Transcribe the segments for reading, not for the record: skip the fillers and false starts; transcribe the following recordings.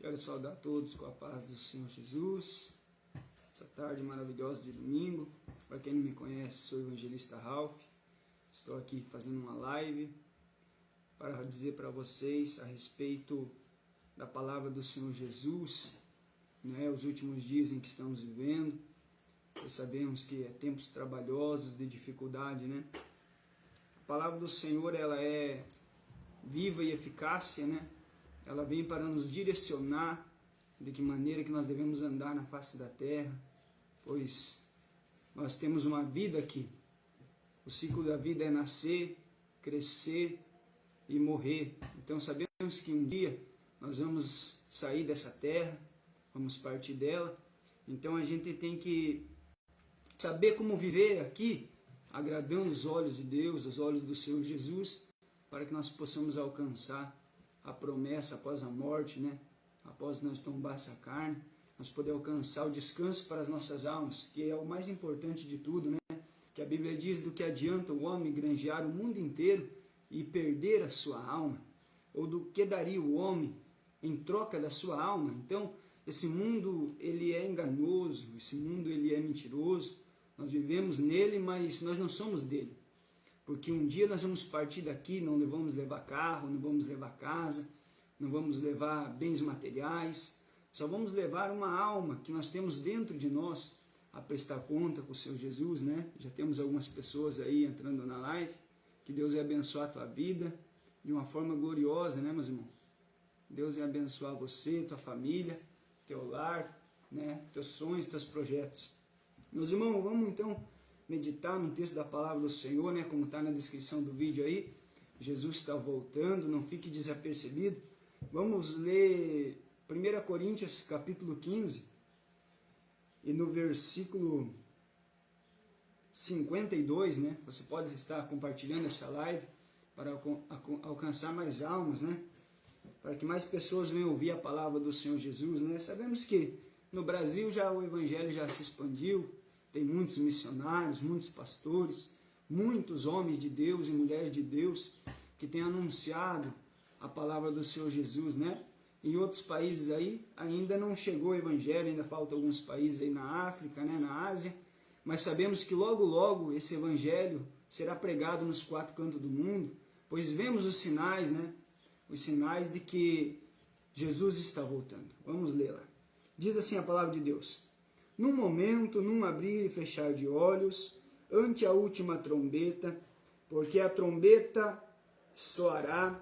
Quero saudar todos com a paz do Senhor Jesus, essa tarde maravilhosa de domingo. Para quem não me conhece, sou o evangelista Ralph. Estou aqui fazendo uma live para dizer para vocês a respeito da palavra do Senhor Jesus, os últimos dias em que estamos vivendo. Nós sabemos que é tempos trabalhosos, de dificuldade, A palavra do Senhor, ela é viva e eficaz, Ela vem para nos direcionar de que maneira que nós devemos andar na face da terra, pois nós temos uma vida aqui. O ciclo da vida é nascer, crescer e morrer. Então sabemos que um dia nós vamos sair dessa terra, vamos partir dela. Então a gente tem que saber como viver aqui, agradando os olhos de Deus, os olhos do Senhor Jesus, para que nós possamos alcançar a promessa após a morte, após nós tombar essa carne, nós poder alcançar o descanso para as nossas almas, que é o mais importante de tudo, Que a Bíblia diz do que adianta o homem granjear o mundo inteiro e perder a sua alma, ou do que daria o homem em troca da sua alma. Então, esse mundo, ele é enganoso, esse mundo, ele é mentiroso, nós vivemos nele, mas nós não somos dele. Porque um dia nós vamos partir daqui, não vamos levar carro, não vamos levar casa, não vamos levar bens materiais, só vamos levar uma alma que nós temos dentro de nós a prestar conta com o Senhor Jesus, Já temos algumas pessoas aí entrando na live, que Deus vai abençoar a tua vida de uma forma gloriosa, meus irmãos? Deus vai abençoar você, tua família, teu lar, teus sonhos, teus projetos. Meus irmãos, vamos então meditar no texto da palavra do Senhor, como está na descrição do vídeo aí. Jesus está voltando, não fique desapercebido. Vamos ler 1 Coríntios capítulo 15 e no versículo 52, Você pode estar compartilhando essa live para alcançar mais almas, Para que mais pessoas venham ouvir a palavra do Senhor Jesus, Sabemos que no Brasil o evangelho já se expandiu. Tem muitos missionários, muitos pastores, muitos homens de Deus e mulheres de Deus que têm anunciado a palavra do Senhor Jesus, Em outros países aí ainda não chegou o evangelho, ainda faltam alguns países aí na África, na Ásia, mas sabemos que logo logo esse evangelho será pregado nos quatro cantos do mundo, pois vemos os sinais, Os sinais de que Jesus está voltando. Vamos ler lá. Diz assim a palavra de Deus: num momento, num abrir e fechar de olhos, ante a última trombeta, porque a trombeta soará,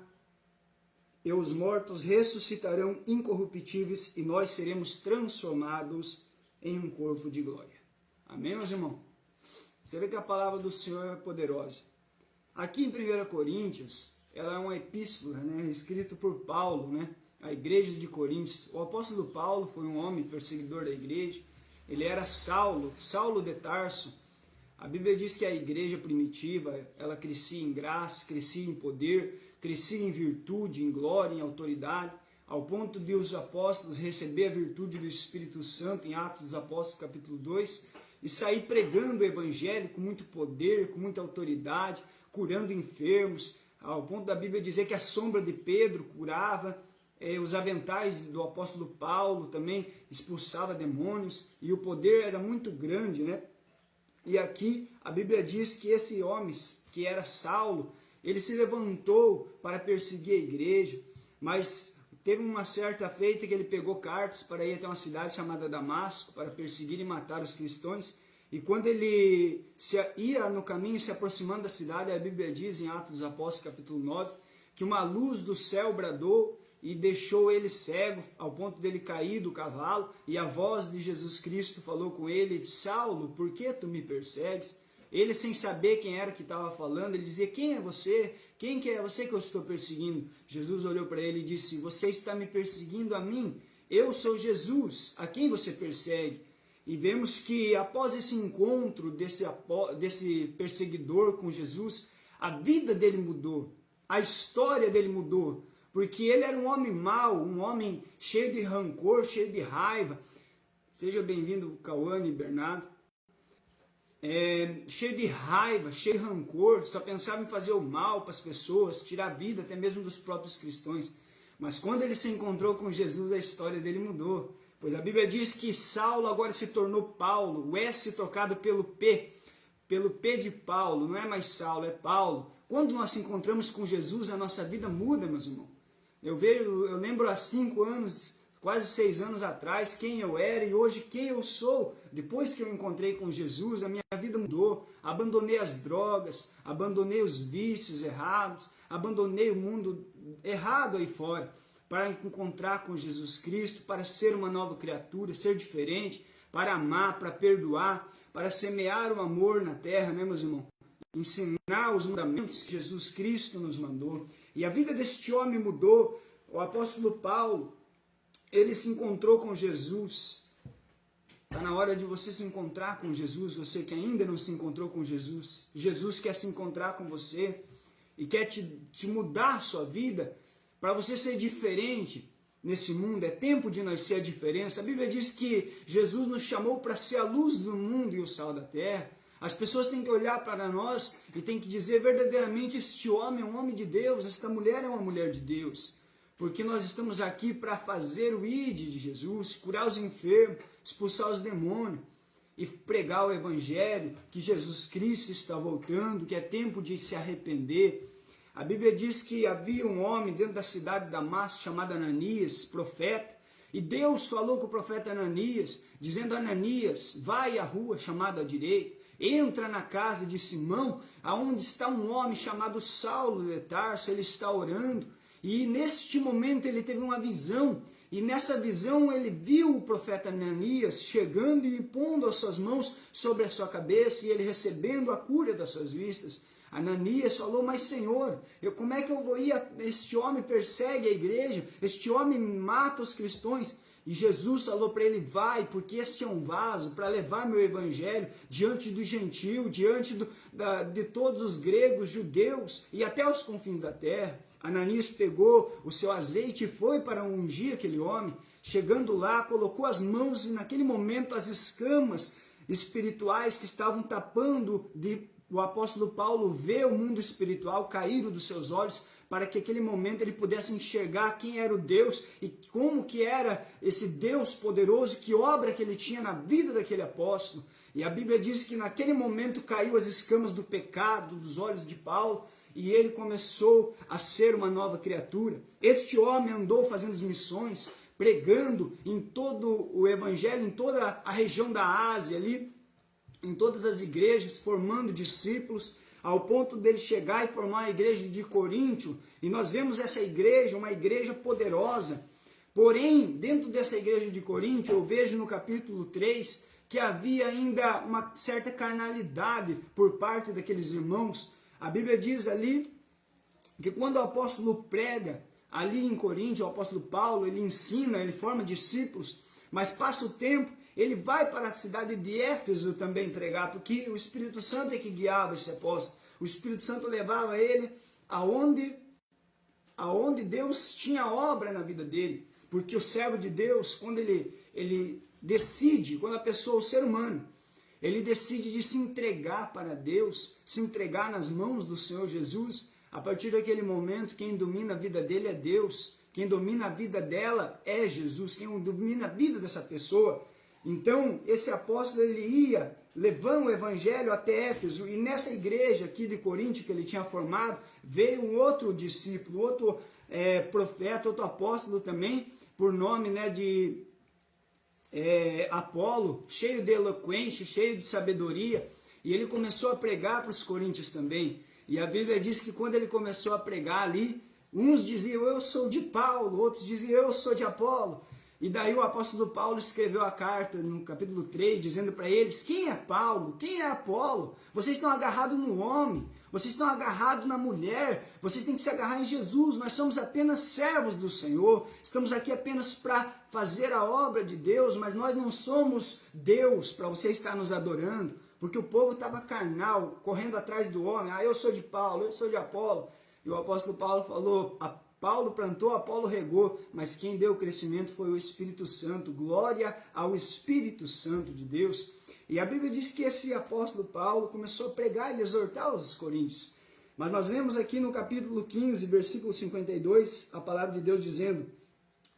e os mortos ressuscitarão incorruptíveis, e nós seremos transformados em um corpo de glória. Amém, meus irmãos? Você vê que a palavra do Senhor é poderosa. Aqui em 1 Coríntios, ela é uma epístola, escrita por Paulo, a igreja de Coríntios. O apóstolo Paulo foi um homem perseguidor da igreja. Ele era Saulo de Tarso. A Bíblia diz que a igreja primitiva, ela crescia em graça, crescia em poder, crescia em virtude, em glória, em autoridade, ao ponto de os apóstolos receber a virtude do Espírito Santo em Atos dos Apóstolos, capítulo 2, e sair pregando o evangelho com muito poder, com muita autoridade, curando enfermos, ao ponto da Bíblia dizer que a sombra de Pedro curava, os aventais do apóstolo Paulo também expulsava demônios, e o poder era muito grande, E aqui a Bíblia diz que esse homem, que era Saulo, ele se levantou para perseguir a igreja, mas teve uma certa feita que ele pegou cartas para ir até uma cidade chamada Damasco, para perseguir e matar os cristãos, e quando ele ia no caminho, se aproximando da cidade, a Bíblia diz em Atos dos Apóstolos, capítulo 9, que uma luz do céu bradou e deixou ele cego, ao ponto dele cair do cavalo, e a voz de Jesus Cristo falou com ele: Saulo, por que tu me persegues? Ele, sem saber quem era que estava falando, ele dizia: quem é você? Quem que é você que eu estou perseguindo? Jesus olhou para ele e disse: você está me perseguindo a mim? Eu sou Jesus, a quem você persegue? E vemos que após esse encontro desse perseguidor com Jesus, a vida dele mudou, a história dele mudou, porque ele era um homem mau, um homem cheio de rancor, cheio de raiva. Seja bem-vindo, Cauane e Bernardo. Cheio de raiva, cheio de rancor, só pensava em fazer o mal para as pessoas, tirar a vida até mesmo dos próprios cristãos. Mas quando ele se encontrou com Jesus, a história dele mudou. Pois a Bíblia diz que Saulo agora se tornou Paulo, o S trocado pelo P de Paulo, não é mais Saulo, é Paulo. Quando nós se encontramos com Jesus, a nossa vida muda, meus irmãos. Eu lembro há 5 anos, quase 6 anos atrás, quem eu era e hoje quem eu sou. Depois que eu encontrei com Jesus, a minha vida mudou. Abandonei as drogas, abandonei os vícios errados, abandonei o mundo errado aí fora, para encontrar com Jesus Cristo, para ser uma nova criatura, ser diferente, para amar, para perdoar, para semear o amor na terra, né, meus irmãos? Ensinar os mandamentos que Jesus Cristo nos mandou. E a vida deste homem mudou. O apóstolo Paulo, ele se encontrou com Jesus. Está na hora de você se encontrar com Jesus, você que ainda não se encontrou com Jesus. Jesus quer se encontrar com você e quer te mudar a sua vida para você ser diferente nesse mundo. É tempo de nós ser a diferença. A Bíblia diz que Jesus nos chamou para ser a luz do mundo e o sal da terra. As pessoas têm que olhar para nós e têm que dizer verdadeiramente: este homem é um homem de Deus, esta mulher é uma mulher de Deus. Porque nós estamos aqui para fazer o ID de Jesus, curar os enfermos, expulsar os demônios e pregar o evangelho, que Jesus Cristo está voltando, que é tempo de se arrepender. A Bíblia diz que havia um homem dentro da cidade de Damasco chamado Ananias, profeta, e Deus falou com o profeta Ananias, dizendo: Ananias, vai à rua chamada à direita, entra na casa de Simão, aonde está um homem chamado Saulo de Tarso, ele está orando. E neste momento ele teve uma visão, e nessa visão ele viu o profeta Ananias chegando e pondo as suas mãos sobre a sua cabeça, e ele recebendo a cura das suas vistas. Ananias falou: mas Senhor, como é que eu vou ir? Este homem persegue a igreja, este homem mata os cristãos. E Jesus falou para ele: vai, porque este é um vaso para levar meu evangelho diante do gentil, diante de todos os gregos, judeus e até os confins da terra. Ananias pegou o seu azeite e foi para ungir aquele homem. Chegando lá, colocou as mãos e naquele momento as escamas espirituais que estavam tapando o apóstolo Paulo ver o mundo espiritual caíram dos seus olhos, para que aquele momento ele pudesse enxergar quem era o Deus e como que era esse Deus poderoso, que obra que ele tinha na vida daquele apóstolo. E a Bíblia diz que naquele momento caiu as escamas do pecado dos olhos de Paulo, e ele começou a ser uma nova criatura. Este homem andou fazendo missões, pregando em todo o evangelho, em toda a região da Ásia ali, em todas as igrejas, formando discípulos, ao ponto dele chegar e formar a igreja de Coríntio. E nós vemos essa igreja, uma igreja poderosa. Porém, dentro dessa igreja de Coríntio, eu vejo no capítulo 3 que havia ainda uma certa carnalidade por parte daqueles irmãos. A Bíblia diz ali que quando o apóstolo prega ali em Coríntio, o apóstolo Paulo, ele ensina, ele forma discípulos, mas passa o tempo, ele vai para a cidade de Éfeso também pregar, porque o Espírito Santo é que guiava esse apóstolo. O Espírito Santo levava ele aonde Deus tinha obra na vida dele. Porque o servo de Deus, quando ele decide, quando a pessoa, o ser humano, ele decide de se entregar para Deus, se entregar nas mãos do Senhor Jesus, a partir daquele momento, quem domina a vida dele é Deus, quem domina a vida dela é Jesus, quem domina a vida dessa pessoa. Então, esse apóstolo, ele ia levando o evangelho até Éfeso, e nessa igreja aqui de Coríntio que ele tinha formado, veio um outro discípulo, outro profeta, outro apóstolo também, por nome de Apolo, cheio de eloquência, cheio de sabedoria, e ele começou a pregar para os coríntios também. E a Bíblia diz que quando ele começou a pregar ali, uns diziam: eu sou de Paulo, outros diziam: eu sou de Apolo. E daí o apóstolo Paulo escreveu a carta no capítulo 3, dizendo para eles: quem é Paulo? Quem é Apolo? Vocês estão agarrados no homem, vocês estão agarrados na mulher, vocês têm que se agarrar em Jesus. Nós somos apenas servos do Senhor, estamos aqui apenas para fazer a obra de Deus, mas nós não somos Deus para você estar nos adorando, porque o povo estava carnal, correndo atrás do homem. Eu sou de Paulo, eu sou de Apolo. E o apóstolo Paulo falou: Paulo plantou, Apolo regou, mas quem deu o crescimento foi o Espírito Santo. Glória ao Espírito Santo de Deus. E a Bíblia diz que esse apóstolo Paulo começou a pregar e exortar os coríntios. Mas nós vemos aqui no capítulo 15, versículo 52, a palavra de Deus dizendo: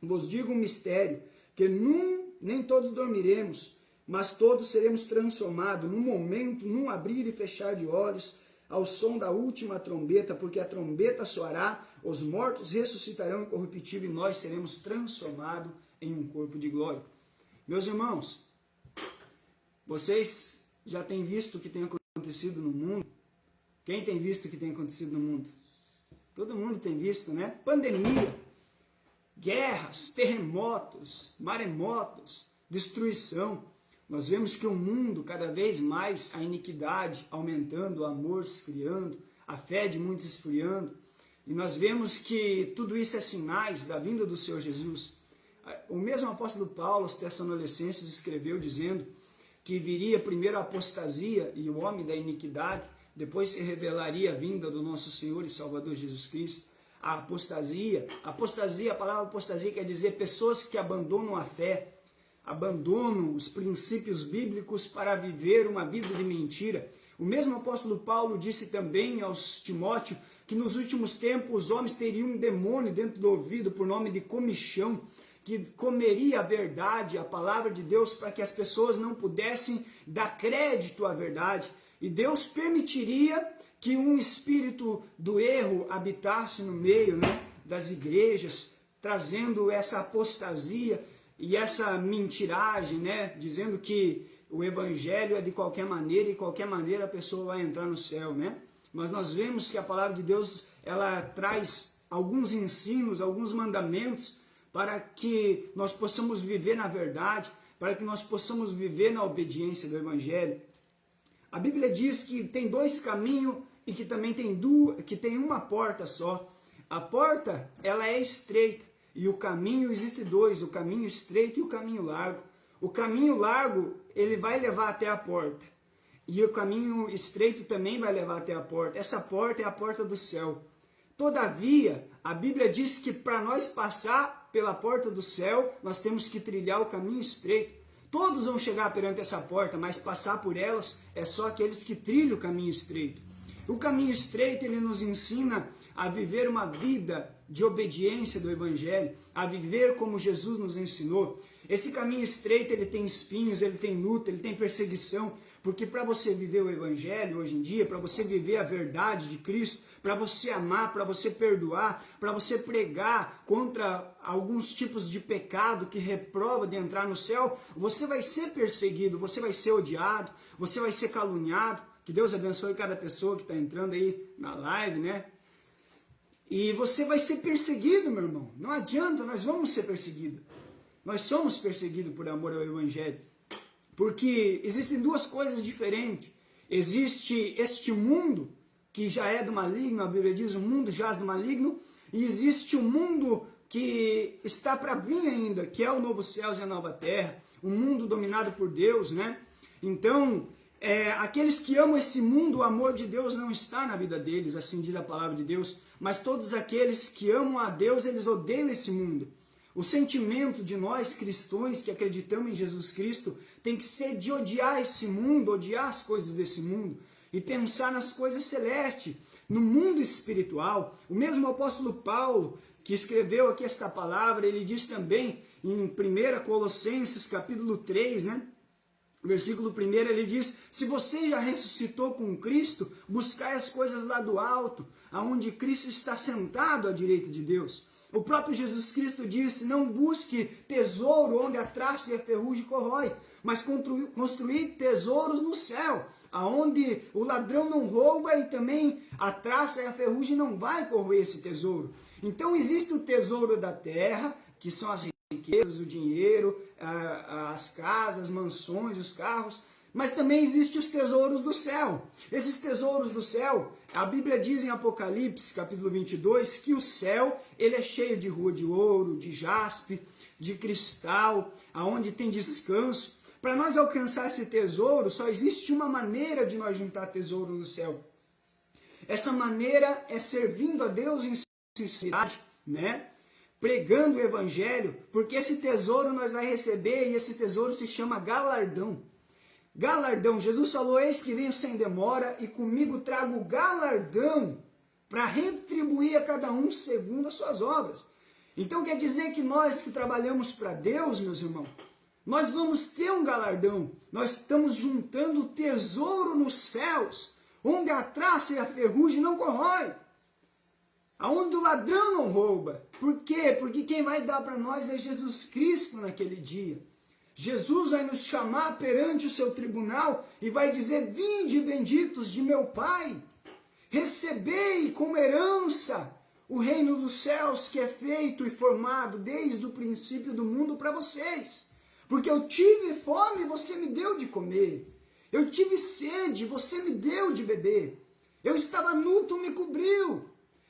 vos digo um mistério, que nem todos dormiremos, mas todos seremos transformados num momento, num abrir e fechar de olhos, ao som da última trombeta, porque a trombeta soará, os mortos ressuscitarão incorruptível e nós seremos transformados em um corpo de glória. Meus irmãos, vocês já têm visto o que tem acontecido no mundo? Quem tem visto o que tem acontecido no mundo? Todo mundo tem visto, né? Pandemia, guerras, terremotos, maremotos, destruição. Nós vemos que o mundo, cada vez mais, a iniquidade aumentando, o amor esfriando, a fé de muitos esfriando. E nós vemos que tudo isso é sinais da vinda do Senhor Jesus. O mesmo apóstolo Paulo, aos Tessalonicenses, escreveu dizendo que viria primeiro a apostasia e o homem da iniquidade, depois se revelaria a vinda do nosso Senhor e Salvador Jesus Cristo. A apostasia, a palavra apostasia quer dizer pessoas que abandonam a fé, abandonam os princípios bíblicos para viver uma vida de mentira. O mesmo apóstolo Paulo disse também aos Timóteo que nos últimos tempos os homens teriam um demônio dentro do ouvido por nome de comichão, que comeria a verdade, a palavra de Deus, para que as pessoas não pudessem dar crédito à verdade. E Deus permitiria que um espírito do erro habitasse no meio, né, das igrejas, trazendo essa apostasia e essa mentiragem, né, dizendo que o evangelho é de qualquer maneira e de qualquer maneira a pessoa vai entrar no céu, né? Mas nós vemos que a palavra de Deus, ela traz alguns ensinos, alguns mandamentos para que nós possamos viver na verdade, para que nós possamos viver na obediência do evangelho. A Bíblia diz que tem dois caminhos e que também tem uma porta só. A porta, ela é estreita. E o caminho, existe dois, o caminho estreito e o caminho largo. O caminho largo, ele vai levar até a porta. E o caminho estreito também vai levar até a porta. Essa porta é a porta do céu. Todavia, a Bíblia diz que para nós passar pela porta do céu, nós temos que trilhar o caminho estreito. Todos vão chegar perante essa porta, mas passar por elas é só aqueles que trilham o caminho estreito. O caminho estreito, ele nos ensina a viver uma vida de obediência do Evangelho, a viver como Jesus nos ensinou. Esse caminho estreito, ele tem espinhos, ele tem luta, ele tem perseguição, porque para você viver o Evangelho hoje em dia, para você viver a verdade de Cristo, para você amar, para você perdoar, para você pregar contra alguns tipos de pecado que reprova de entrar no céu, você vai ser perseguido, você vai ser odiado, você vai ser caluniado. Que Deus abençoe cada pessoa que está entrando aí na live, né? E você vai ser perseguido, meu irmão. Não adianta, nós vamos ser perseguidos. Nós somos perseguidos por amor ao Evangelho. Porque existem duas coisas diferentes. Existe este mundo, que já é do maligno, a Bíblia diz, o mundo jaz do maligno, e existe o mundo que está para vir ainda, que é o novo céu e a nova terra, um mundo dominado por Deus, né? Então, aqueles que amam esse mundo, o amor de Deus não está na vida deles, assim diz a palavra de Deus, mas todos aqueles que amam a Deus, eles odeiam esse mundo. O sentimento de nós cristãos que acreditamos em Jesus Cristo tem que ser de odiar esse mundo, odiar as coisas desse mundo e pensar nas coisas celestes, no mundo espiritual. O mesmo apóstolo Paulo, que escreveu aqui esta palavra, ele diz também em 1 Colossenses capítulo 3, né? Versículo 1, ele diz: se você já ressuscitou com Cristo, buscai as coisas lá do alto, aonde Cristo está sentado à direita de Deus. O próprio Jesus Cristo disse: não busque tesouro onde a traça e a ferrugem corrói, mas construir tesouros no céu, aonde o ladrão não rouba e também a traça e a ferrugem não vai corroer esse tesouro. Então existe o tesouro da terra, que são as riquezas, o dinheiro, as casas, as mansões, os carros, mas também existem os tesouros do céu. Esses tesouros do céu, a Bíblia diz em Apocalipse, capítulo 22, que o céu ele é cheio de rua de ouro, de jaspe, de cristal, aonde tem descanso. Para nós alcançar esse tesouro, só existe uma maneira de nós juntar tesouro no céu. Essa maneira é servindo a Deus em sinceridade, né? Pregando o Evangelho, porque esse tesouro nós vai receber e esse tesouro se chama galardão. Galardão, Jesus falou: eis que venho sem demora e comigo trago galardão para retribuir a cada um segundo as suas obras. Então quer dizer que nós que trabalhamos para Deus, meus irmãos, nós vamos ter um galardão. Nós estamos juntando tesouro nos céus, onde a traça e a ferrugem não corrói, aonde o ladrão não rouba. Por quê? Porque quem vai dar para nós é Jesus Cristo naquele dia. Jesus vai nos chamar perante o seu tribunal e vai dizer: vinde benditos de meu Pai, recebei como herança o reino dos céus que é feito e formado desde o princípio do mundo para vocês. Porque eu tive fome e você me deu de comer. Eu tive sede, você me deu de beber. Eu estava nu, tu me cobriu.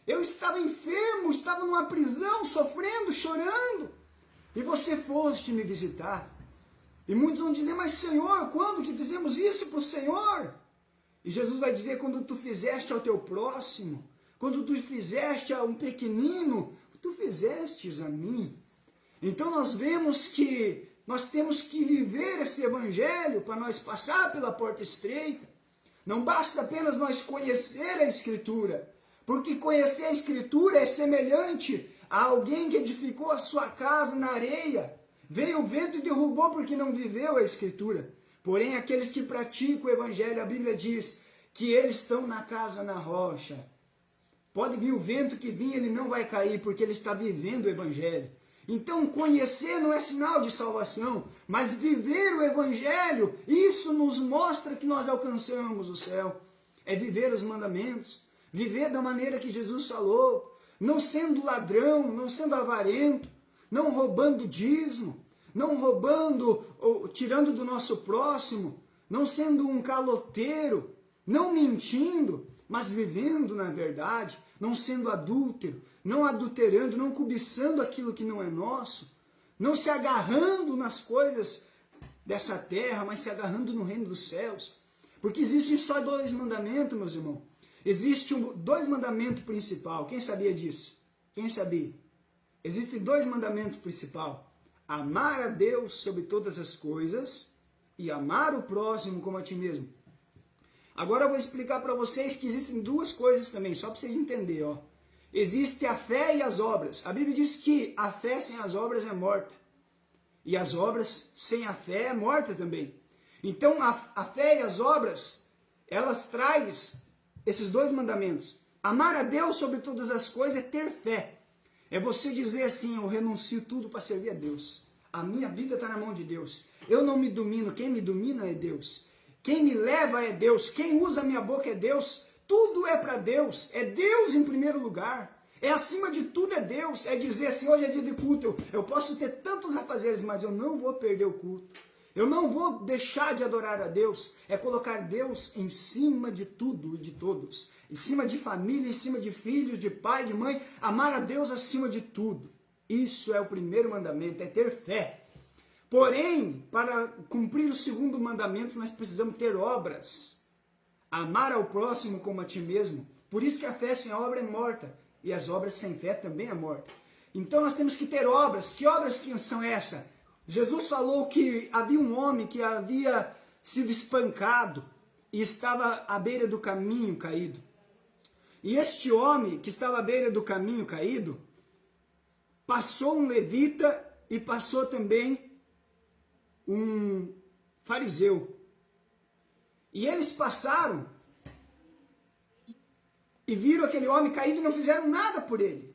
Eu estava enfermo, estava numa prisão, sofrendo, chorando. E você foste me visitar. E muitos vão dizer: mas Senhor, quando que fizemos isso para o Senhor? E Jesus vai dizer: quando tu fizeste ao teu próximo, quando tu fizeste a um pequenino, tu fizestes a mim. Então nós vemos que nós temos que viver esse evangelho para nós passar pela porta estreita. Não basta apenas nós conhecer a Escritura, porque conhecer a Escritura é semelhante a alguém que edificou a sua casa na areia. Veio o vento e derrubou porque não viveu a Escritura. Porém, aqueles que praticam o evangelho, a Bíblia diz que eles estão na casa na rocha. Pode vir o vento que vir, ele não vai cair, porque ele está vivendo o evangelho. Então, conhecer não é sinal de salvação, mas viver o evangelho, isso nos mostra que nós alcançamos o céu. É viver os mandamentos, viver da maneira que Jesus falou, não sendo ladrão, não sendo avarento, não roubando dízimo, não roubando ou tirando do nosso próximo, não sendo um caloteiro, não mentindo, mas vivendo na verdade, não sendo adúltero, não adulterando, não cobiçando aquilo que não é nosso, não se agarrando nas coisas dessa terra, mas se agarrando no reino dos céus. Porque existem só 2 mandamentos, meus irmãos. Existem 2 mandamentos principais. Quem sabia disso? Quem sabia? Existem 2 mandamentos principais. Amar a Deus sobre todas as coisas e amar o próximo como a ti mesmo. Agora eu vou explicar para vocês que existem 2 coisas também, só para vocês entenderem. Ó. Existe a fé e as obras. A Bíblia diz que a fé sem as obras é morta. E as obras sem a fé é morta também. Então a fé e as obras, elas trazem esses 2 mandamentos. Amar a Deus sobre todas as coisas é ter fé. É você dizer assim: eu renuncio tudo para servir a Deus. A minha vida está na mão de Deus. Eu não me domino, quem me domina é Deus. Quem me leva é Deus. Quem usa a minha boca é Deus. Tudo é para Deus. É Deus em primeiro lugar. É acima de tudo é Deus. É dizer assim: hoje é dia de culto. Eu posso ter tantos afazeres, mas eu não vou perder o culto. Eu não vou deixar de adorar a Deus. É colocar Deus em cima de tudo e de todos. Em cima de família, em cima de filhos, de pai, de mãe. Amar a Deus acima de tudo. Isso é o primeiro mandamento, é ter fé. Porém, para cumprir o segundo mandamento, nós precisamos ter obras. Amar ao próximo como a ti mesmo. Por isso que a fé sem obra é morta. E as obras sem fé também é morta. Então nós temos que ter obras. Que obras que são essas? Jesus falou que havia um homem que havia sido espancado e estava à beira do caminho caído. E este homem que estava à beira do caminho caído, passou um levita e passou também um fariseu. E eles passaram e viram aquele homem caído e não fizeram nada por ele.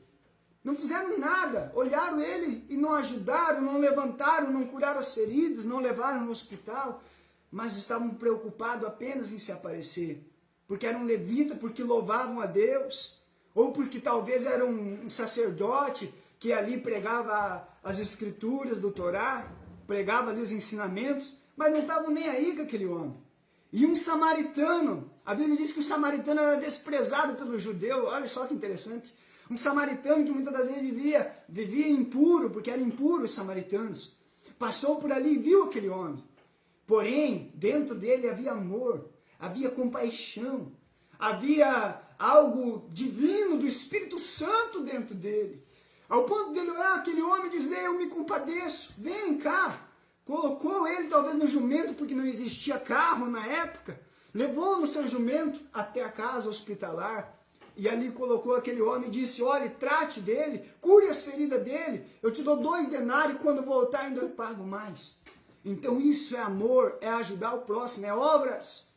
Não fizeram nada, olharam ele e não ajudaram, não levantaram, não curaram as feridas, não levaram no hospital, mas estavam preocupados apenas em se aparecer, porque eram levita, porque louvavam a Deus, ou porque talvez era um sacerdote que ali pregava as escrituras do Torá, pregava ali os ensinamentos, mas não estavam nem aí com aquele homem. E um samaritano, a Bíblia diz que o samaritano era desprezado pelo judeu, olha só que interessante. Um samaritano que muitas das vezes vivia impuro, porque eram impuros os samaritanos. Passou por ali e viu aquele homem. Porém, dentro dele havia amor, havia compaixão, havia algo divino do Espírito Santo dentro dele. Ao ponto dele olhar aquele homem e dizer: eu me compadeço, vem cá. Colocou ele talvez no jumento, porque não existia carro na época. Levou no seu jumento até a casa hospitalar. e ali colocou aquele homem e disse, olhe, trate dele, cure as feridas dele, eu te dou 2 denários, quando voltar ainda eu pago mais. Então isso é amor, é ajudar o próximo, é obras,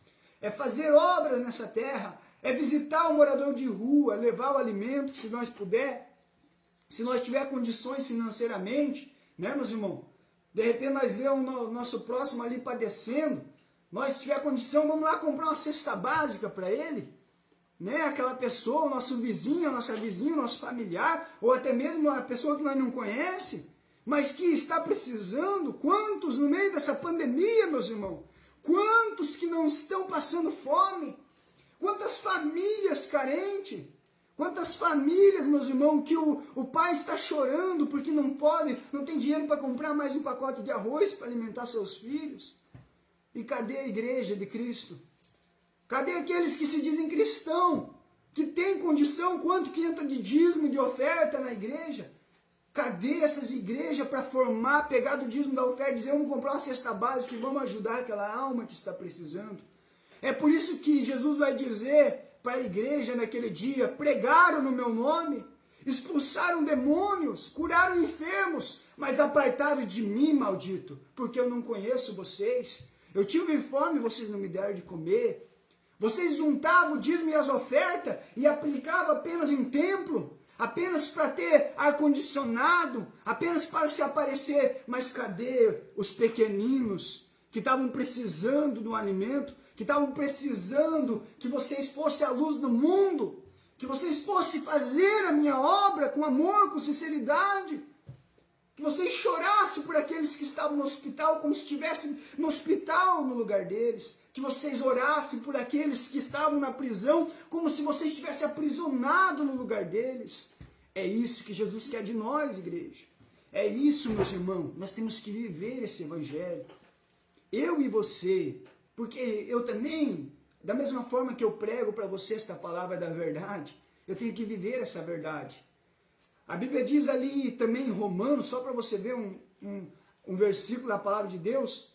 é fazer obras nessa terra, é visitar o morador de rua, levar o alimento, se nós puder, se nós tiver condições financeiramente, né, meus irmãos? De repente nós vemos o nosso próximo ali padecendo, nós se tiver condição, vamos lá comprar uma cesta básica para ele, né? Aquela pessoa, o nosso vizinho, a nossa vizinha, o nosso familiar, ou até mesmo a pessoa que nós não conhecemos, mas que está precisando. Quantos no meio dessa pandemia, meus irmãos? Quantos que não estão passando fome? Quantas famílias carentes? Quantas famílias, meus irmãos, que o pai está chorando porque não pode, não tem dinheiro para comprar mais um pacote de arroz para alimentar seus filhos? E cadê a igreja de Cristo? Cadê aqueles que se dizem cristão, que tem condição, quanto que entra de dízimo e de oferta na igreja? Cadê essas igrejas para formar, pegar do dízimo da oferta e dizer, vamos comprar uma cesta básica e vamos ajudar aquela alma que está precisando? É por isso que Jesus vai dizer para a igreja naquele dia, pregaram no meu nome, expulsaram demônios, curaram enfermos, mas apartaram de mim, maldito, porque eu não conheço vocês. Eu tive fome, vocês não me deram de comer. Vocês juntavam o dízimo e as ofertas e aplicavam apenas em templo, apenas para ter ar-condicionado, apenas para se aparecer. Mas cadê os pequeninos que estavam precisando do alimento, que estavam precisando que vocês fossem a luz do mundo, que vocês fossem fazer a minha obra com amor, com sinceridade, que vocês chorassem por aqueles que estavam no hospital, como se estivessem no hospital no lugar deles, que vocês orassem por aqueles que estavam na prisão, como se vocês estivessem aprisionados no lugar deles. É isso que Jesus quer de nós, igreja. É isso, meus irmãos, nós temos que viver esse evangelho. Eu e você, porque eu também, da mesma forma que eu prego para você esta palavra da verdade, eu tenho que viver essa verdade. A Bíblia diz ali também em Romanos, só para você ver um versículo da palavra de Deus,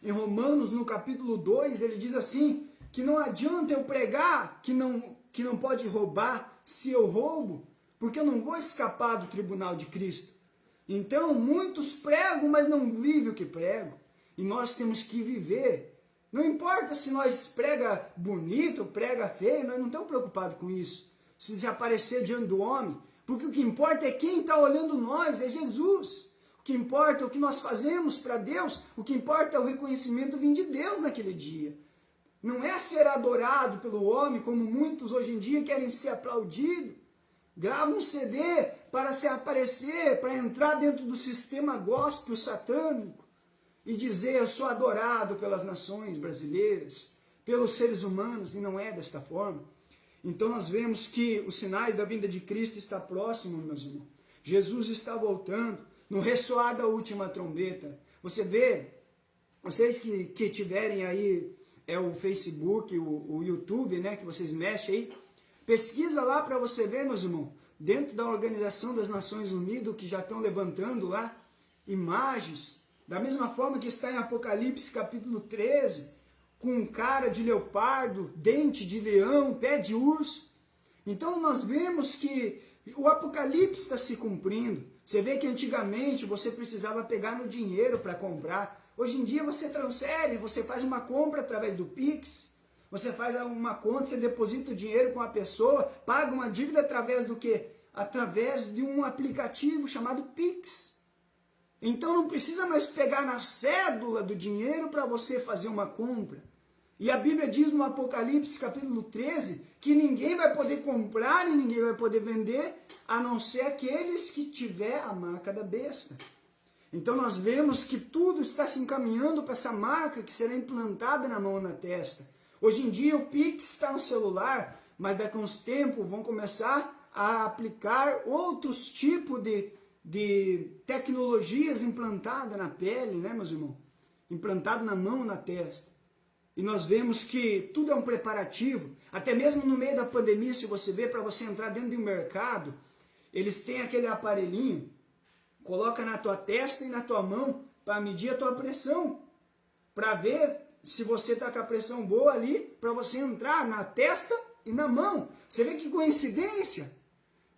em Romanos, no capítulo 2, ele diz assim, que não adianta eu pregar que não pode roubar se eu roubo, porque eu não vou escapar do tribunal de Cristo. Então, muitos pregam, mas não vivem o que pregam. E nós temos que viver. Não importa se nós prega bonito, prega feio, nós não estamos preocupados com isso. Se aparecer diante do homem, porque o que importa é quem está olhando nós, é Jesus. O que importa é o que nós fazemos para Deus, o que importa é o reconhecimento vindo de Deus naquele dia. Não é ser adorado pelo homem, como muitos hoje em dia querem ser aplaudidos. Grava um CD para se aparecer, para entrar dentro do sistema gospel satânico e dizer, eu sou adorado pelas nações brasileiras, pelos seres humanos, e não é desta forma. Então nós vemos que os sinais da vinda de Cristo estão próximos, meus irmãos. Jesus está voltando, no ressoar da última trombeta. Você vê, vocês que tiverem aí o Facebook, o YouTube, né, que vocês mexem aí, pesquisa lá para você ver, meus irmãos, dentro da Organização das Nações Unidas, que já estão levantando lá imagens, da mesma forma que está em Apocalipse capítulo 13, com cara de leopardo, dente de leão, pé de urso. Então nós vemos que o Apocalipse está se cumprindo. Você vê que antigamente você precisava pegar no dinheiro para comprar. Hoje em dia você transfere, você faz uma compra através do Pix, você faz uma conta, você deposita o dinheiro com a pessoa, paga uma dívida através do quê? Através de um aplicativo chamado Pix. Então não precisa mais pegar na cédula do dinheiro para você fazer uma compra. E a Bíblia diz no Apocalipse capítulo 13 que ninguém vai poder comprar e ninguém vai poder vender, a não ser aqueles que tiver a marca da besta. Então nós vemos que tudo está se encaminhando para essa marca que será implantada na mão ou na testa. Hoje em dia o Pix está no celular, mas daqui a uns tempos vão começar a aplicar outros tipos de tecnologias implantadas na pele, né, meus irmãos? Implantado na mão, na testa. E nós vemos que tudo é um preparativo. Até mesmo no meio da pandemia, se você vê, para você entrar dentro de um mercado, eles têm aquele aparelhinho, coloca na tua testa e na tua mão para medir a tua pressão, para ver se você está com a pressão boa ali, para você entrar na testa e na mão. Você vê que coincidência?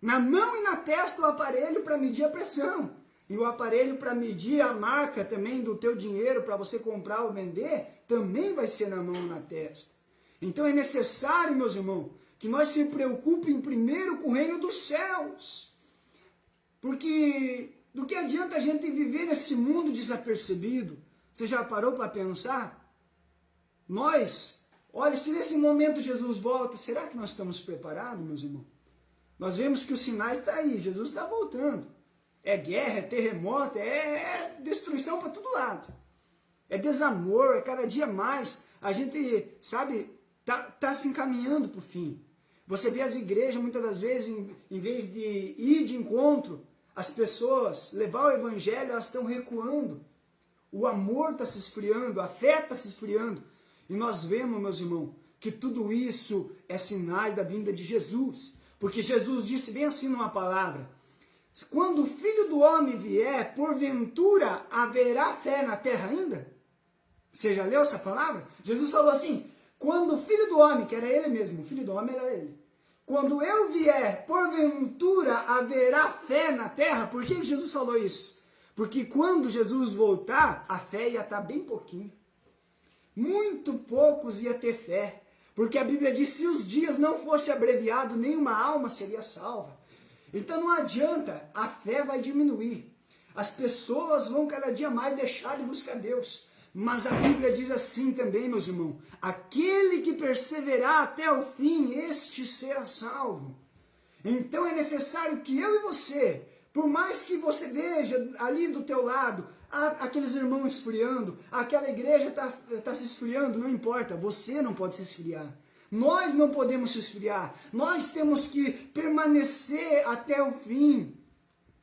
Na mão e na testa o aparelho para medir a pressão. E o aparelho para medir a marca também do teu dinheiro para você comprar ou vender, também vai ser na mão ou na testa. Então é necessário, meus irmãos, que nós se preocupem primeiro com o reino dos céus. Porque do que adianta a gente viver nesse mundo desapercebido? Você já parou para pensar? Olha, se nesse momento Jesus volta, será que nós estamos preparados, meus irmãos? Nós vemos que os sinais estão aí, Jesus está voltando. É guerra, é terremoto, é destruição para todo lado. É desamor, é cada dia mais. A gente, sabe, tá se encaminhando para o fim. Você vê as igrejas, muitas das vezes, em vez de ir de encontro, as pessoas, levar o evangelho, elas estão recuando. O amor está se esfriando, a fé está se esfriando. E nós vemos, meus irmãos, que tudo isso é sinais da vinda de Jesus. Porque Jesus disse bem assim numa palavra: quando o Filho do Homem vier, porventura haverá fé na terra ainda? Você já leu essa palavra? Jesus falou assim: quando o Filho do Homem, que era ele mesmo, o Filho do Homem era ele. Quando eu vier, porventura haverá fé na terra? Por que Jesus falou isso? Porque quando Jesus voltar, a fé ia estar bem pouquinho. Muito poucos ia ter fé. Porque a Bíblia diz: se os dias não fossem abreviados, nenhuma alma seria salva. Então não adianta, a fé vai diminuir. As pessoas vão cada dia mais deixar de buscar Deus. Mas a Bíblia diz assim também, meus irmãos: aquele que perseverar até o fim, este será salvo. Então é necessário que eu e você, por mais que você veja ali do teu lado, aqueles irmãos esfriando, aquela igreja está se esfriando, não importa, você não pode se esfriar. Nós não podemos se esfriar. Nós temos que permanecer até o fim,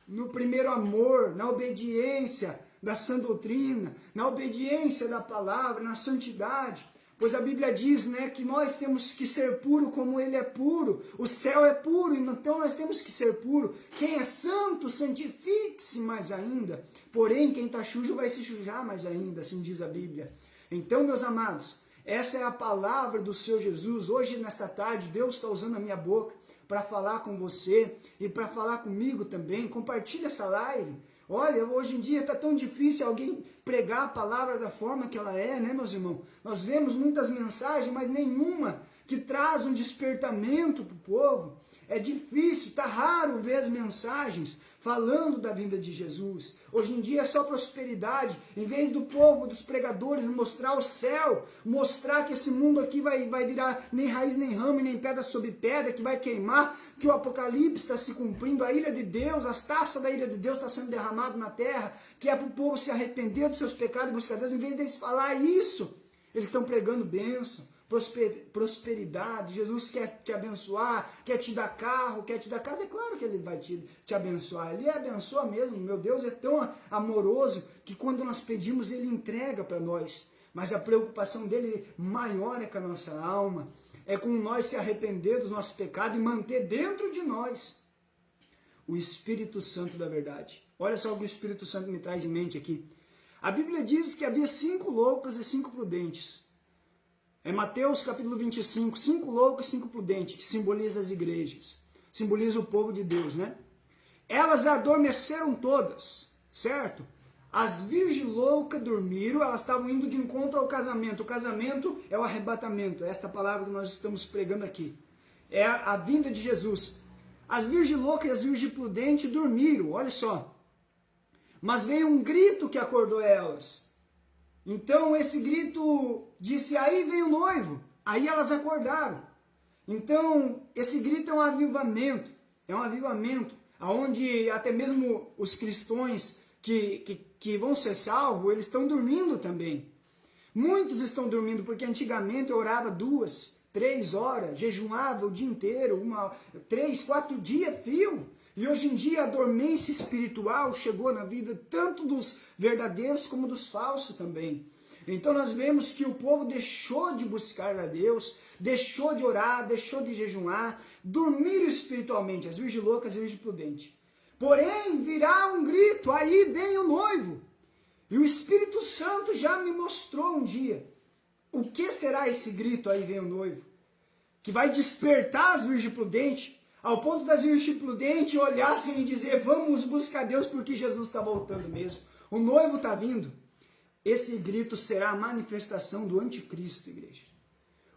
no primeiro amor, na obediência da sã doutrina, na obediência da palavra, na santidade. Pois a Bíblia diz, né, que nós temos que ser puro como ele é puro. O céu é puro, então nós temos que ser puro. Quem é santo, santifique-se mais ainda. Porém, quem está sujo vai se sujar mais ainda, assim diz a Bíblia. Então, meus amados, essa é a palavra do Senhor Jesus. Hoje, nesta tarde, Deus está usando a minha boca para falar com você e para falar comigo também. Compartilhe essa live. Olha, hoje em dia está tão difícil alguém pregar a palavra da forma que ela é, né, meus irmãos? Nós vemos muitas mensagens, mas nenhuma que traz um despertamento para o povo. É difícil, está raro ver as mensagens falando da vinda de Jesus. Hoje em dia é só prosperidade. Em vez do povo, dos pregadores mostrar o céu, mostrar que esse mundo aqui vai virar nem raiz, nem ramo, nem pedra sobre pedra, que vai queimar, que o Apocalipse está se cumprindo, a ira de Deus, as taças da ira de Deus está sendo derramado na terra, que é para o povo se arrepender dos seus pecados e buscar Deus. Em vez deles falar isso, eles estão pregando bênção, prosperidade. Jesus quer te abençoar, quer te dar carro, quer te dar casa. É claro que ele vai te abençoar. Ele abençoa mesmo. Meu Deus é tão amoroso que quando nós pedimos, ele entrega para nós. Mas a preocupação dele maior é com a nossa alma, é com nós se arrepender dos nossos pecados e manter dentro de nós o Espírito Santo da verdade. Olha só o que o Espírito Santo me traz em mente aqui. A Bíblia diz que havia 5 loucos e 5 prudentes. É Mateus capítulo 25, 5 loucos e 5 prudentes, que simboliza as igrejas, simboliza o povo de Deus, né? Elas adormeceram todas, certo? As virgens loucas dormiram, elas estavam indo de encontro ao casamento. O casamento é o arrebatamento, é esta palavra que nós estamos pregando aqui. É a vinda de Jesus. As virgens loucas e as virgens prudentes dormiram, olha só. Mas veio um grito que acordou elas. Então esse grito disse: aí vem o noivo. Aí elas acordaram. Então esse grito é um avivamento. É um avivamento. Onde até mesmo os cristãos que vão ser salvos, eles estão dormindo também. Muitos estão dormindo porque antigamente eu orava 2, 3 horas, jejuava o dia inteiro, 3, 4 dias fio. E hoje em dia a dormência espiritual chegou na vida tanto dos verdadeiros como dos falsos também. Então nós vemos que o povo deixou de buscar a Deus, deixou de orar, deixou de jejuar, dormiram espiritualmente, as virgens loucas e as virgens prudentes. Porém virá um grito: aí vem o noivo. E o Espírito Santo já me mostrou um dia. O que será esse grito: aí vem o noivo? que vai despertar as virgens prudentes, ao ponto das virgens prudentes olhassem e dizer, vamos buscar Deus porque Jesus está voltando mesmo. O noivo está vindo. Esse grito será a manifestação do anticristo, igreja.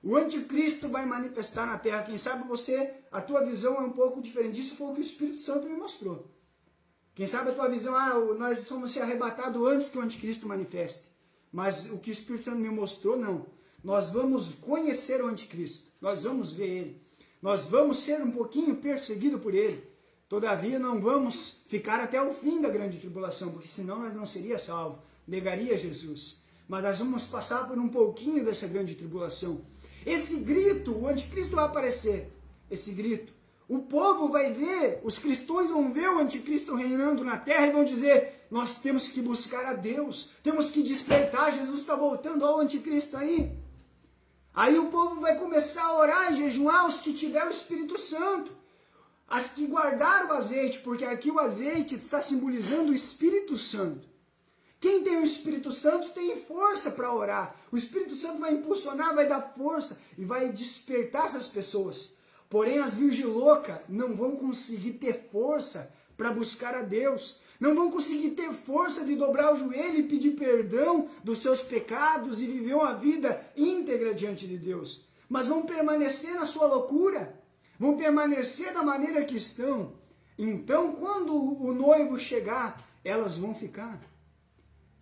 O anticristo vai manifestar na terra. Quem sabe a tua visão é um pouco diferente. Isso foi o que o Espírito Santo me mostrou. Quem sabe a tua visão, nós vamos ser arrebatados antes que o anticristo manifeste. Mas o que o Espírito Santo me mostrou, não. Nós vamos conhecer o anticristo. Nós vamos ver ele. Nós vamos ser um pouquinho perseguidos por ele. Todavia, não vamos ficar até o fim da grande tribulação, porque senão nós não seríamos salvos. Negaria Jesus. Mas nós vamos passar por um pouquinho dessa grande tribulação. Esse grito, o anticristo vai aparecer. Esse grito. O povo vai ver, os cristãos vão ver o anticristo reinando na terra e vão dizer, nós temos que buscar a Deus, temos que despertar, Jesus está voltando, ao anticristo aí. Aí o povo vai começar a orar e jejuar, os que tiver o Espírito Santo, as que guardaram o azeite, porque aqui o azeite está simbolizando o Espírito Santo. Quem tem o Espírito Santo tem força para orar. O Espírito Santo vai impulsionar, vai dar força e vai despertar essas pessoas. Porém, as virgens loucas não vão conseguir ter força para buscar a Deus. Não vão conseguir ter força de dobrar o joelho e pedir perdão dos seus pecados e viver uma vida íntegra diante de Deus. Mas vão permanecer na sua loucura. Vão permanecer da maneira que estão. Então, quando o noivo chegar, elas vão ficar.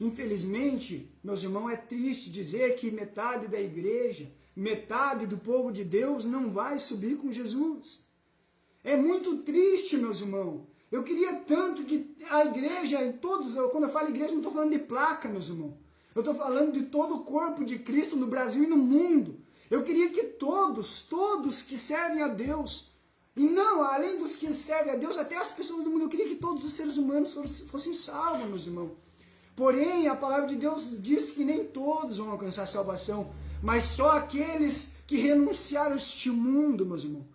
Infelizmente, meus irmãos, é triste dizer que metade da igreja, metade do povo de Deus não vai subir com Jesus. É muito triste, meus irmãos. Eu queria tanto que a igreja, quando eu falo igreja, não estou falando de placa, meus irmãos. Eu estou falando de todo o corpo de Cristo no Brasil e no mundo. Eu queria que todos que servem a Deus, e não, além dos que servem a Deus, até as pessoas do mundo, eu queria que todos os seres humanos fossem salvos, meus irmãos. Porém, a palavra de Deus diz que nem todos vão alcançar a salvação, mas só aqueles que renunciaram a este mundo, meus irmãos.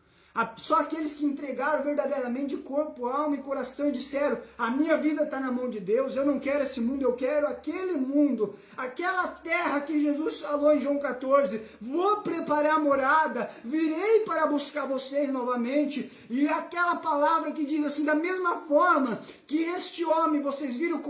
Só aqueles que entregaram verdadeiramente de corpo, alma e coração e disseram, a minha vida está na mão de Deus, eu não quero esse mundo, eu quero aquele mundo, aquela terra que Jesus falou em João 14, vou preparar a morada, virei para buscar vocês novamente, e aquela palavra que diz assim, da mesma forma que este homem, vocês viram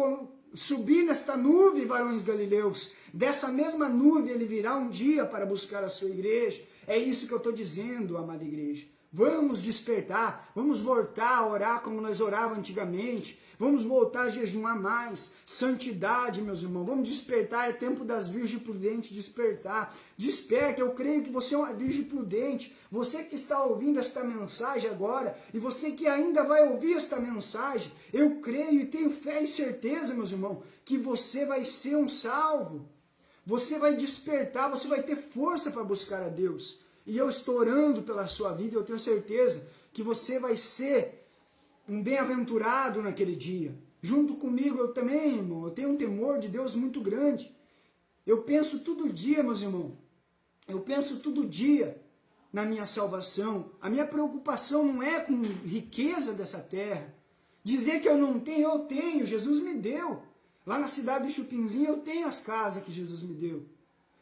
subir nesta nuvem, varões galileus, dessa mesma nuvem ele virá um dia para buscar a sua igreja. É isso que eu estou dizendo, amada igreja. Vamos despertar, vamos voltar a orar como nós orávamos antigamente, vamos voltar a jejuar mais, santidade, meus irmãos, vamos despertar, é tempo das virgens prudentes despertar, desperta, eu creio que você é uma virgem prudente, você que está ouvindo esta mensagem agora, e você que ainda vai ouvir esta mensagem, eu creio e tenho fé e certeza, meus irmãos, que você vai ser um salvo, você vai despertar, você vai ter força para buscar a Deus. E eu estou orando pela sua vida, eu tenho certeza que você vai ser um bem-aventurado naquele dia. Junto comigo, eu também, irmão, eu tenho um temor de Deus muito grande. Eu penso todo dia, meus irmãos, eu penso todo dia na minha salvação. A minha preocupação não é com riqueza dessa terra. Dizer que eu não tenho, eu tenho, Jesus me deu. Lá na cidade de Chupinzinho, eu tenho as casas que Jesus me deu.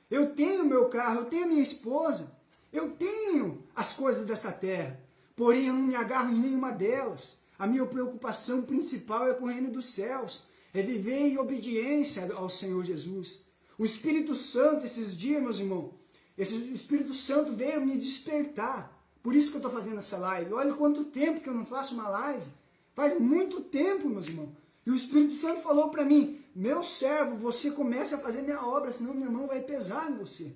Eu tenho meu carro, eu tenho minha esposa. Eu tenho as coisas dessa terra, porém eu não me agarro em nenhuma delas. A minha preocupação principal é com o reino dos céus, é viver em obediência ao Senhor Jesus. O Espírito Santo, esses dias, meus irmãos, o Espírito Santo veio me despertar. Por isso que eu estou fazendo essa live. Olha quanto tempo que eu não faço uma live. Faz muito tempo, meus irmãos. E o Espírito Santo falou para mim, meu servo, você começa a fazer minha obra, senão minha mão vai pesar em você.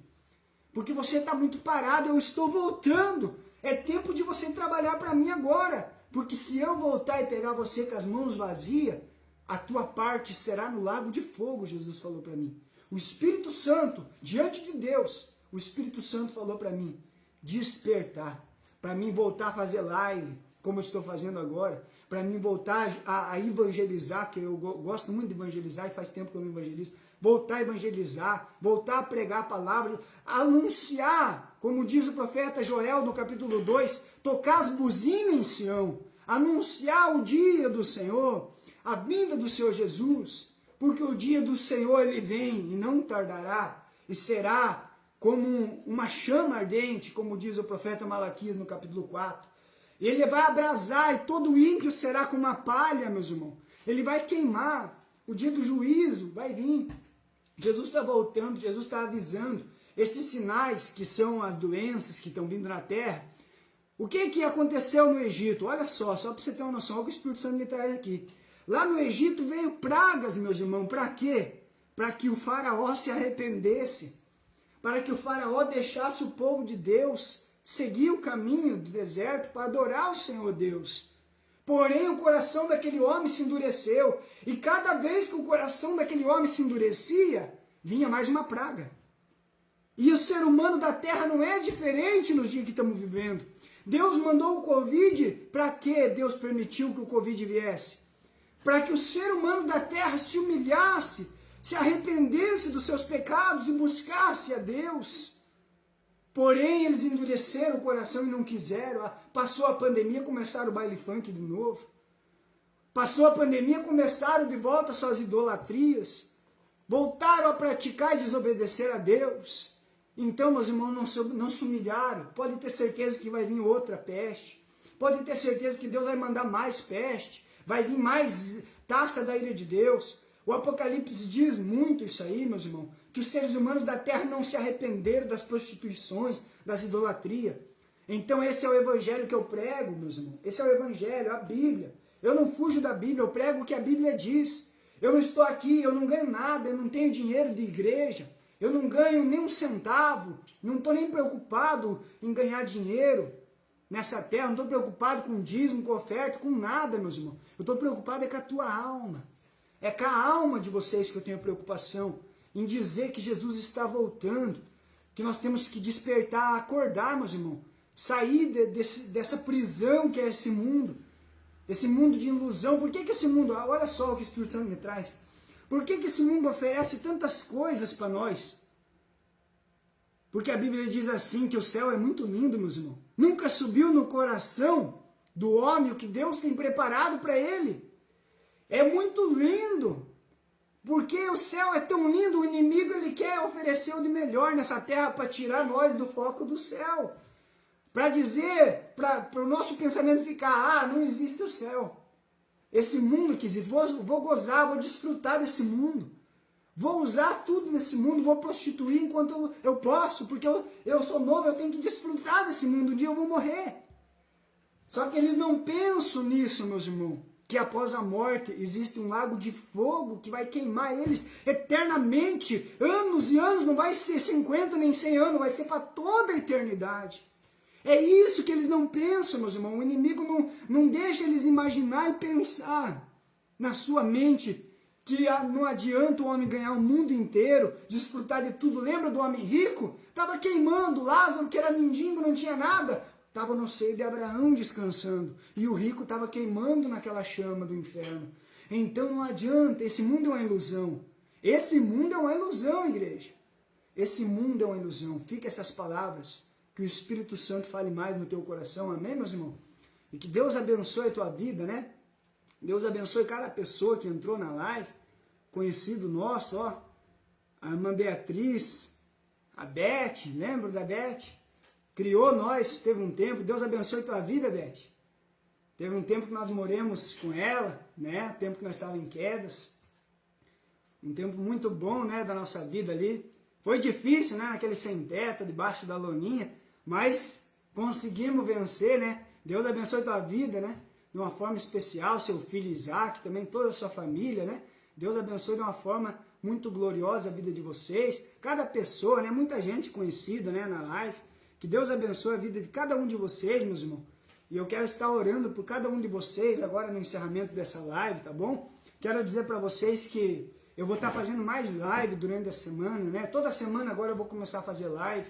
Porque você está muito parado, eu estou voltando. É tempo de você trabalhar para mim agora. Porque se eu voltar e pegar você com as mãos vazias, a tua parte será no lago de fogo, Jesus falou para mim. O Espírito Santo, diante de Deus, o Espírito Santo falou para mim, despertar. Para mim voltar a fazer live, como eu estou fazendo agora. Para mim voltar a evangelizar, que eu gosto muito de evangelizar e faz tempo que eu não evangelizo. Voltar a evangelizar, voltar a pregar a palavra, anunciar, como diz o profeta Joel no capítulo 2, tocar as buzinas em Sião, anunciar o dia do Senhor, a vinda do Senhor Jesus, porque o dia do Senhor ele vem e não tardará, e será como uma chama ardente, como diz o profeta Malaquias no capítulo 4. Ele vai abrasar e todo ímpio será como uma palha, meus irmãos. Ele vai queimar. O dia do juízo vai vir. Jesus está voltando, Jesus está avisando. Esses sinais que são as doenças que estão vindo na terra. O que aconteceu no Egito? Olha só para você ter uma noção, olha o que o Espírito Santo me traz aqui. Lá no Egito veio pragas, meus irmãos, para quê? Para que o faraó se arrependesse, para que o faraó deixasse o povo de Deus seguir o caminho do deserto para adorar o Senhor Deus. Porém, o coração daquele homem se endureceu, e cada vez que o coração daquele homem se endurecia, vinha mais uma praga. E o ser humano da terra não é diferente nos dias que estamos vivendo. Deus mandou o Covid, para que Deus permitiu que o Covid viesse? Para que o ser humano da terra se humilhasse, se arrependesse dos seus pecados e buscasse a Deus. Porém, eles endureceram o coração e não quiseram. Passou a pandemia, começaram o baile funk de novo. Passou a pandemia, começaram de volta suas idolatrias. Voltaram a praticar e desobedecer a Deus. Então, meus irmãos, não se humilharam. Pode ter certeza que vai vir outra peste. Pode ter certeza que Deus vai mandar mais peste. Vai vir mais taça da ira de Deus. O Apocalipse diz muito isso aí, meus irmãos. Que os seres humanos da terra não se arrependeram das prostituições, das idolatrias. Então esse é o evangelho que eu prego, meus irmãos. Esse é o evangelho, a Bíblia. Eu não fujo da Bíblia, eu prego o que a Bíblia diz. Eu não estou aqui, eu não ganho nada, eu não tenho dinheiro de igreja. Eu não ganho nem um centavo, não estou nem preocupado em ganhar dinheiro nessa terra, não estou preocupado com dízimo, com oferta, com nada, meus irmãos. Eu estou preocupado com a tua alma. É com a alma de vocês que eu tenho preocupação, em dizer que Jesus está voltando, que nós temos que despertar, acordar, meus irmãos, sair dessa prisão que é esse mundo de ilusão. Por que esse mundo, olha só o que o Espírito Santo me traz, por que esse mundo oferece tantas coisas para nós? Porque a Bíblia diz assim, que o céu é muito lindo, meus irmãos. Nunca subiu no coração do homem o que Deus tem preparado para ele. É muito lindo. Porque o céu é tão lindo, o inimigo ele quer oferecer o de melhor nessa terra para tirar nós do foco do céu. Para dizer, para o nosso pensamento ficar, não existe o céu. Esse mundo que existe, vou gozar, vou desfrutar desse mundo. Vou usar tudo nesse mundo, vou prostituir enquanto eu posso, porque eu sou novo, eu tenho que desfrutar desse mundo, um dia eu vou morrer. Só que eles não pensam nisso, meus irmãos, que após a morte existe um lago de fogo que vai queimar eles eternamente, anos e anos, não vai ser 50 nem 100 anos, vai ser para toda a eternidade. É isso que eles não pensam, meus irmãos. O inimigo não deixa eles imaginar e pensar na sua mente que não adianta o homem ganhar o mundo inteiro, desfrutar de tudo. Lembra do homem rico? Estava queimando. Lázaro, que era mendigo, não tinha nada, estava no seio de Abraão descansando. E o rico estava queimando naquela chama do inferno. Então não adianta, esse mundo é uma ilusão. Esse mundo é uma ilusão, igreja. Esse mundo é uma ilusão. Fica essas palavras. Que o Espírito Santo fale mais no teu coração, amém, meus irmãos? E que Deus abençoe a tua vida, né? Deus abençoe cada pessoa que entrou na live, conhecido nosso, ó, a irmã Beatriz, a Beth, lembra da Beth? Criou nós, teve um tempo, Deus abençoe a tua vida, Beth. Teve um tempo que nós moramos com ela, né? Tempo que nós estávamos em quedas. Um tempo muito bom, né, da nossa vida ali. Foi difícil, né, naquele sem teto, debaixo da loninha, mas conseguimos vencer, né? Deus abençoe a tua vida, né? De uma forma especial, seu filho Isaac, também toda a sua família, né? Deus abençoe de uma forma muito gloriosa a vida de vocês. Cada pessoa, né? Muita gente conhecida, né, na live. Que Deus abençoe a vida de cada um de vocês, meus irmãos. E eu quero estar orando por cada um de vocês agora no encerramento dessa live, tá bom? Quero dizer para vocês que eu vou estar fazendo mais live durante a semana, né? Toda semana agora eu vou começar a fazer live,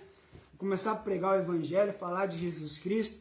vou começar a pregar o Evangelho, falar de Jesus Cristo,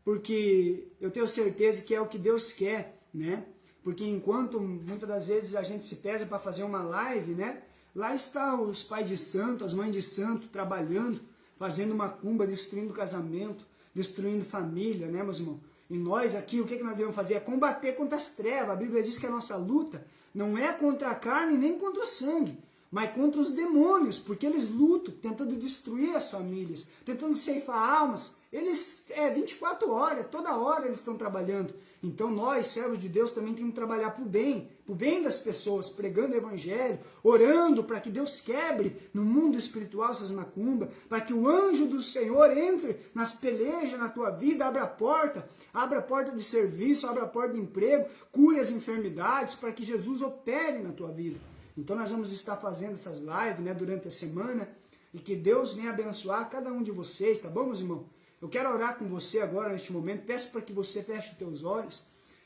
porque eu tenho certeza que é o que Deus quer, né? Porque enquanto muitas das vezes a gente se pesa para fazer uma live, né? Lá está os pais de santo, as mães de santo trabalhando, fazendo macumba, destruindo casamento, destruindo família, né, meus irmãos? E nós aqui, o que nós devemos fazer? É combater contra as trevas. A Bíblia diz que a nossa luta não é contra a carne nem contra o sangue, mas contra os demônios, porque eles lutam, tentando destruir as famílias, tentando ceifar almas. Eles, 24 horas, toda hora eles estão trabalhando. Então nós, servos de Deus, também temos que trabalhar para o bem das pessoas, pregando o evangelho, orando para que Deus quebre no mundo espiritual essas macumbas, para que o anjo do Senhor entre nas pelejas na tua vida, abra a porta de serviço, abra a porta de emprego, cure as enfermidades, para que Jesus opere na tua vida. Então nós vamos estar fazendo essas lives, né, durante a semana, e que Deus venha abençoar cada um de vocês, tá bom, meus irmãos? Eu quero orar com você agora, neste momento. Peço para que você feche os teus olhos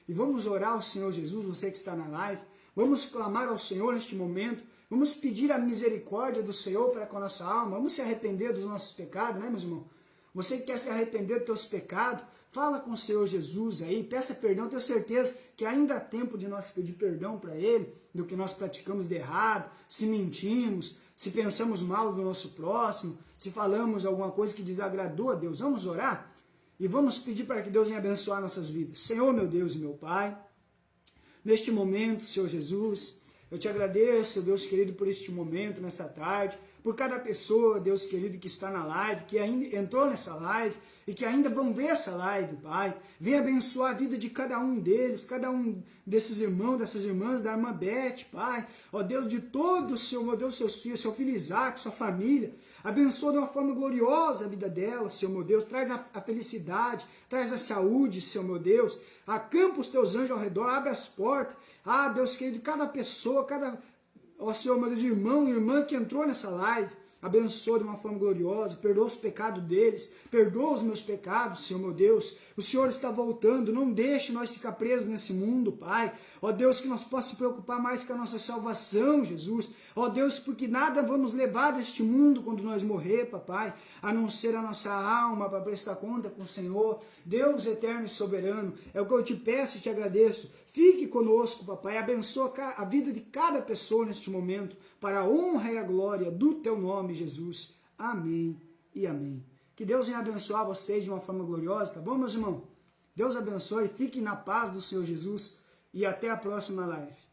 e vamos orar ao Senhor Jesus, você que está na live. Vamos clamar ao Senhor neste momento. Vamos pedir a misericórdia do Senhor para com a nossa alma. Vamos se arrepender dos nossos pecados, né, meus irmãos? Você que quer se arrepender dos teus pecados, fala com o Senhor Jesus aí, peça perdão. Tenho certeza que ainda há tempo de nós pedir perdão para Ele, do que nós praticamos de errado, se mentimos, se pensamos mal do nosso próximo, se falamos alguma coisa que desagradou a Deus. Vamos orar e vamos pedir para que Deus venha abençoar nossas vidas. Senhor, meu Deus e meu Pai, neste momento, Senhor Jesus, eu te agradeço, Deus querido, por este momento, nesta tarde, por cada pessoa, Deus querido, que está na live, que ainda entrou nessa live e que ainda vão ver essa live, Pai. Venha abençoar a vida de cada um deles, cada um desses irmãos, dessas irmãs, da irmã Beth, Pai. Ó Deus, de todos, Senhor, meu Deus, seus filhos, seu filho Isaac, sua família. Abençoa de uma forma gloriosa a vida dela, Senhor, meu Deus. Traz a felicidade, traz a saúde, Senhor, meu Deus. Acampa os teus anjos ao redor, abre as portas. Ah, Deus querido, cada pessoa, ó Senhor, meu Deus, irmão e irmã que entrou nessa live, abençoa de uma forma gloriosa, perdoa os pecados deles, perdoa os meus pecados, Senhor, meu Deus. O Senhor está voltando, não deixe nós ficar presos nesse mundo, Pai. Ó Deus, que nós possamos se preocupar mais com a nossa salvação, Jesus. Ó Deus, porque nada vamos levar deste mundo quando nós morrer, papai, a não ser a nossa alma para prestar conta com o Senhor. Deus eterno e soberano, é o que eu te peço e te agradeço. Fique conosco, papai, abençoa a vida de cada pessoa neste momento, para a honra e a glória do teu nome, Jesus. Amém e amém. Que Deus venha abençoar vocês de uma forma gloriosa, tá bom, meus irmãos? Deus abençoe, fiquem na paz do Senhor Jesus e até a próxima live.